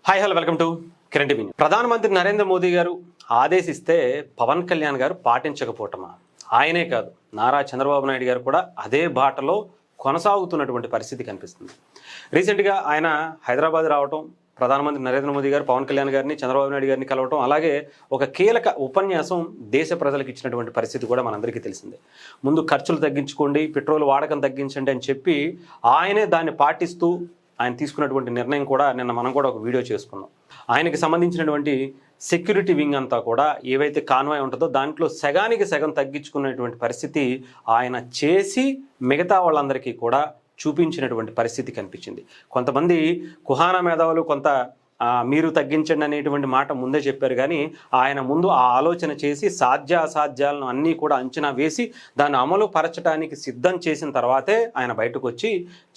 Hi hello welcome to Kiran TV. ప్రధానమంత్రి నరేంద్ర మోదీ గారు ఆదేశిస్తే పవన్ కళ్యాణ్ గారు పాటించకపోవటమా? ఆయనే కాదు, నారా చంద్రబాబు నాయుడు గారు కూడా అదే బాటలో కొనసాగుతున్నటువంటి పరిస్థితి కనిపిస్తుంది. రీసెంట్గా ఆయన హైదరాబాద్ రావటం, ప్రధానమంత్రి నరేంద్ర మోదీ గారు పవన్ కళ్యాణ్ గారిని, చంద్రబాబు నాయుడు గారిని కలవటం, అలాగే ఒక కీలక ఉపన్యాసం దేశ ప్రజలకు ఇచ్చినటువంటి పరిస్థితి కూడా మనందరికీ తెలిసిందే. ముందు ఖర్చులు తగ్గించుకోండి, పెట్రోల్ వాడకం తగ్గించండి అని చెప్పి ఆయనే దాన్ని పాటిస్తూ ఆయన తీసుకున్నటువంటి నిర్ణయం కూడా నిన్న మనం కూడా ఒక వీడియో చేసుకున్నాం. ఆయనకి సంబంధించినటువంటి సెక్యూరిటీ వింగ్ అంతా కూడా ఏవైతే కాన్వాయ్ ఉంటుందో దాంట్లో సగానికి సగం తగ్గించుకునేటువంటి పరిస్థితి ఆయన చేసి మిగతా వాళ్ళందరికీ కూడా చూపించినటువంటి పరిస్థితి కనిపించింది. కొంతమంది కుహానా మేధావులు కొంత మీరు తగ్గించండి అనేటువంటి మాట ముందే చెప్పారు, కానీ ఆయన ముందు ఆ ఆలోచన చేసి సాధ్యాసాధ్యాలను అన్నీ కూడా అంచనా వేసి దాన్ని అమలు పరచడానికి సిద్ధం చేసిన తర్వాతే ఆయన బయటకు వచ్చి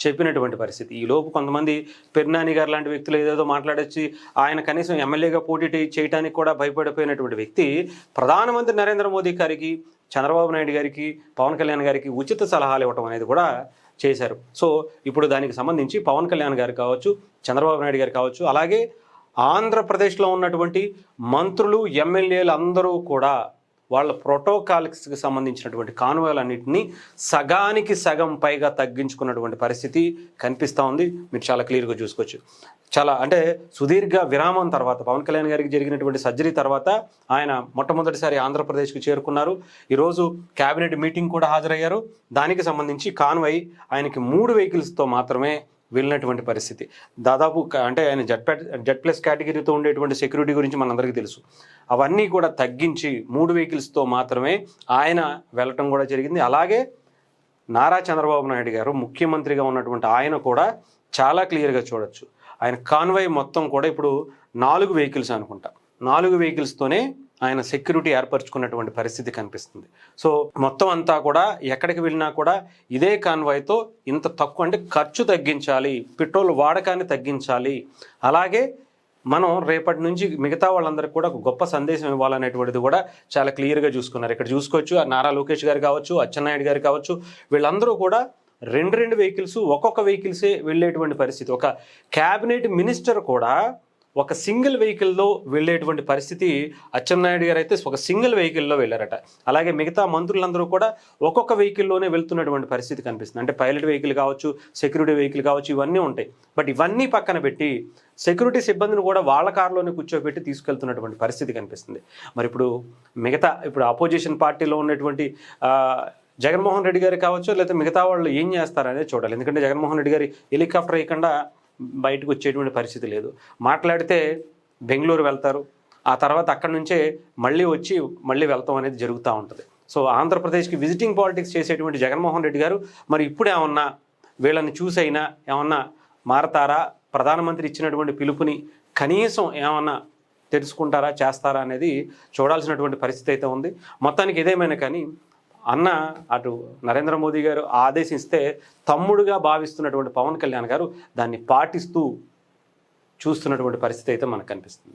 చెప్పినటువంటి పరిస్థితి. ఈలోపు కొంతమంది పెర్నాని గారు లాంటి వ్యక్తులు ఏదేదో మాట్లాడొచ్చి ఆయన కనీసం ఎమ్మెల్యేగా పోటీ చేయడానికి కూడా భయపడిపోయినటువంటి వ్యక్తి ప్రధానమంత్రి నరేంద్ర మోదీ గారికి, చంద్రబాబు నాయుడు గారికి, పవన్ కళ్యాణ్ గారికి ఉచిత సలహాలు ఇవ్వటం అనేది కూడా చేశారు. సో ఇప్పుడు దానికి సంబంధించి పవన్ కళ్యాణ్ గారు కావచ్చు, చంద్రబాబు నాయుడు గారు కావచ్చు, అలాగే ఆంధ్రప్రదేశ్లో ఉన్నటువంటి మంత్రులు, ఎమ్మెల్యేలు అందరూ కూడా వాళ్ళ ప్రోటోకాల్స్కి సంబంధించినటువంటి కాన్వాయ్లన్నింటినీ సగానికి సగం పైగా తగ్గించుకున్నటువంటి పరిస్థితి కనిపిస్తూ ఉంది. మీరు చాలా క్లియర్గా చూసుకోవచ్చు. చాలా అంటే సుదీర్ఘ విరామం తర్వాత పవన్ కళ్యాణ్ గారికి జరిగినటువంటి సర్జరీ తర్వాత ఆయన మొట్టమొదటిసారి ఆంధ్రప్రదేశ్కి చేరుకున్నారు. ఈరోజు క్యాబినెట్ మీటింగ్ కూడా హాజరయ్యారు. దానికి సంబంధించి కాన్వాయ్ ఆయనకి 3 వెహికల్స్తో మాత్రమే వెళ్ళినటువంటి పరిస్థితి. దాదాపు అంటే ఆయన జెడ్ ప్లస్ కేటగిరీతో ఉండేటువంటి సెక్యూరిటీ గురించి మనందరికీ తెలుసు. అవన్నీ కూడా తగ్గించి 3 వెహికల్స్తో మాత్రమే ఆయన వెళ్ళటం కూడా జరిగింది. అలాగే నారా చంద్రబాబు నాయుడు గారు ముఖ్యమంత్రిగా ఉన్నటువంటి ఆయన కూడా చాలా క్లియర్గా చూడొచ్చు. ఆయన కాన్వాయ్ మొత్తం కూడా ఇప్పుడు 4 వెహికల్స్ అనుకుంటా, 4 వెహికల్స్తోనే ఆయన సెక్యూరిటీ ఏర్పరచుకున్నటువంటి పరిస్థితి కనిపిస్తుంది. సో మొత్తం అంతా కూడా ఎక్కడికి వెళ్ళినా కూడా ఇదే కాన్వాయ్తో ఇంత తక్కువ అంటే ఖర్చు తగ్గించాలి, పెట్రోల్ వాడకాన్ని తగ్గించాలి, అలాగే మనం రేపటి నుంచి మిగతా వాళ్ళందరికీ కూడా ఒక గొప్ప సందేశం ఇవ్వాలనేటువంటిది కూడా చాలా క్లియర్గా చూసుకున్నారు. ఇక్కడ చూసుకోవచ్చు, నారా లోకేష్ గారు కావచ్చు, అచ్చెన్నాయుడు గారు కావచ్చు, వీళ్ళందరూ కూడా 2 వెహికల్స్, ఒక్కొక్క వెహికల్సే వెళ్ళేటువంటి పరిస్థితి. ఒక క్యాబినెట్ మినిస్టర్ కూడా ఒక సింగిల్ వెహికల్లో వెళ్ళేటువంటి పరిస్థితి. అచ్చెన్నాయుడు గారు అయితే ఒక సింగిల్ వెహికల్లో వెళ్ళారట. అలాగే మిగతా మంత్రులందరూ కూడా ఒక్కొక్క వెహికల్లోనే వెళ్తున్నటువంటి పరిస్థితి కనిపిస్తుంది. అంటే పైలట్ వెహికల్ కావచ్చు, సెక్యూరిటీ వెహికల్ కావచ్చు, ఇవన్నీ ఉంటాయి. బట్ ఇవన్నీ పక్కన పెట్టి సెక్యూరిటీ సిబ్బందిని కూడా వాళ్ళ కారులోనే కూర్చోబెట్టి తీసుకెళ్తున్నటువంటి పరిస్థితి కనిపిస్తుంది. మరి ఇప్పుడు అపోజిషన్ పార్టీలో ఉన్నటువంటి జగన్మోహన్ రెడ్డి గారు కావచ్చు, లేకపోతే మిగతా వాళ్ళు ఏం చేస్తారనేది చూడాలి. ఎందుకంటే జగన్మోహన్ రెడ్డి గారి హెలికాప్టర్ వేయకుండా బయటకు వచ్చేటువంటి పరిస్థితి లేదు. మాట్లాడితే బెంగళూరు వెళ్తారు, ఆ తర్వాత అక్కడి నుంచే మళ్ళీ వెళ్తాం అనేది జరుగుతూ ఉంటుంది. సో ఆంధ్రప్రదేశ్కి విజిటింగ్ పాలిటిక్స్ చేసేటువంటి జగన్మోహన్ రెడ్డి గారు మరి ఇప్పుడు ఏమన్నా వీళ్ళని చూసైనా ఏమన్నా మారతారా? ప్రధానమంత్రి ఇచ్చినటువంటి పిలుపుని కనీసం ఏమన్నా తెలుసుకుంటారా, చేస్తారా అనేది చూడాల్సినటువంటి పరిస్థితి అయితే ఉంది. మొత్తానికి ఏదేమైనా కానీ అటు నరేంద్ర మోదీ గారు ఆదేశిస్తే తమ్ముడుగా భావిస్తున్నటువంటి పవన్ కళ్యాణ్ గారు దాన్ని పాటిస్తూ చూస్తున్నటువంటి పరిస్థితి అయితే మనకు కనిపిస్తుంది.